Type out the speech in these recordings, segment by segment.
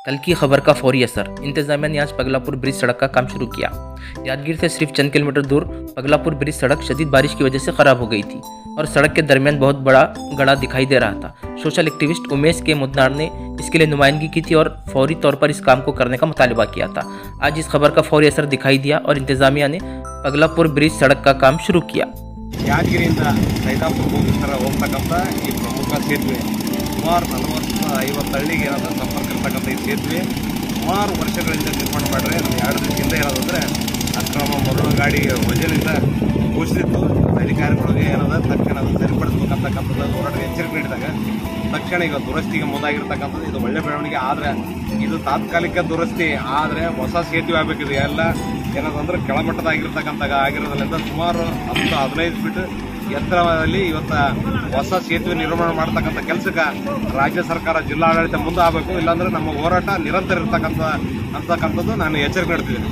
कल की खबर का फौरी असर। इंतजामिया ने आज पगलापुर ब्रिज सड़क का काम शुरू किया। यादगीर से सिर्फ चंद किलोमीटर दूर पगलापुर ब्रिज सड़क शदीद बारिश की वजह से खराब हो गई थी और सड़क के दरमियान बहुत बड़ा गड्ढा दिखाई दे रहा था। सोशल एक्टिविस्ट उमेश के मुदनार ने इसके लिए नुमाइंदगी की थी और फौरी तौर पर इस काम को करने का मुतालबा किया था। आज इस खबर का फौरी असर दिखाई दिया और इंतजामिया ने पगलापुर ब्रिज सड़क का काम शुरू किया। ಯಾದಗಿರಿಯಿಂದ ಸೈದಾಪುರ ಹೋಗ್ತಕ್ಕಂಥ ಈ ಪ್ರಮುಖ ಸೇತುವೆ ಸುಮಾರು 40-50 ಹಳ್ಳಿಗೆ ಸಂಪರ್ಕ ಇರ್ತಕ್ಕಂಥ ಈ ಸೇತುವೆ ಸುಮಾರು ವರ್ಷಗಳಿಂದ ನಿರ್ಮಾಣ ಮಾಡಿದ್ರೆ ನಮ್ಮ 2 ದಿನದಿಂದ ಏನದಂದರೆ ಅಕ್ರಮ ಮರಳು ಗಾಡಿ ವಜನಿಂದ ಕುಸಿದಿತ್ತು. ಅಧಿಕಾರಿಗಳಿಗೆ ತಕ್ಷಣ ಅದು ಸರಿಪಡಿಸಬೇಕಂತಕ್ಕಂಥದ್ದು ಹೋರಾಟ ಎಚ್ಚರಿಕೆ ನೀಡಿದಾಗ ತಕ್ಷಣ ಈಗ ದುರಸ್ತಿಗೆ ಮುಂದಾಗಿರ್ತಕ್ಕಂಥದ್ದು ಇದು ಒಳ್ಳೆ ಬೆಳವಣಿಗೆ. ಆದರೆ ಇದು ತಾತ್ಕಾಲಿಕ ದುರಸ್ತಿ, ಆದರೆ ಹೊಸ ಸೇತುವೆ ಆಗಬೇಕಿದೆ. ಎಲ್ಲ ಏನದಂದ್ರೆ ಕೆಳಮಟ್ಟದಾಗಿರ್ತಕ್ಕಂಥ ಆಗಿರೋದ್ರಿಂದ ಸುಮಾರು 10-15 ಫೀಟ್ ಎತ್ತರದಲ್ಲಿ ಇವತ್ತು ಹೊಸ ಸೇತುವೆ ನಿರ್ಮಾಣ ಮಾಡ್ತಕ್ಕಂಥ ಕೆಲಸಕ್ಕೆ ರಾಜ್ಯ ಸರ್ಕಾರ ಜಿಲ್ಲಾಡಳಿತ ಮುಂದೆ ಆಗಬೇಕು. ಇಲ್ಲಾಂದ್ರೆ ನಮ್ಮ ಹೋರಾಟ ನಿರಂತರ ಅಂತಕ್ಕಂಥದ್ದು ನಾನು ಎಚ್ಚರಿಕೆ ನೀಡ್ತಿದ್ದೀನಿ.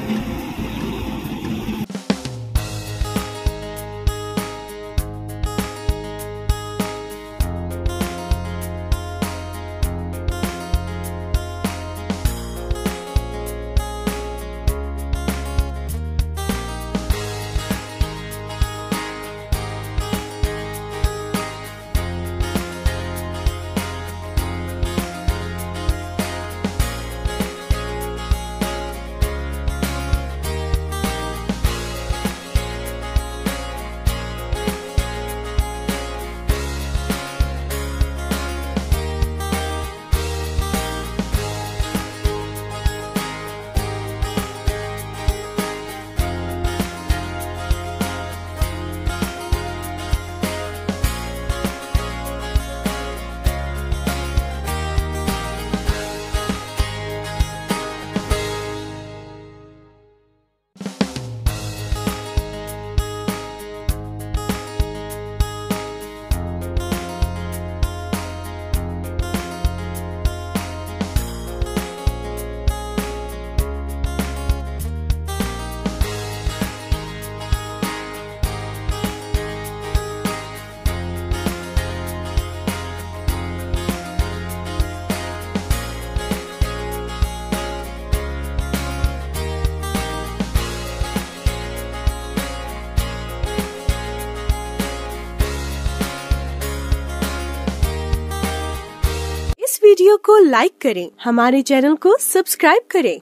इस वीडियो को लाइक करें, हमारे चैनल को सब्सक्राइब करें,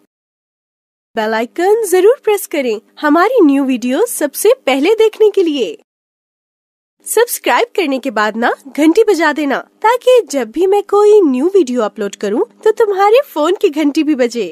बेल आइकन जरूर प्रेस करें हमारी न्यू वीडियो सबसे पहले देखने के लिए। सब्सक्राइब करने के बाद ना घंटी बजा देना, ताकि जब भी मैं कोई न्यू वीडियो अपलोड करूं तो तुम्हारे फोन की घंटी भी बजे।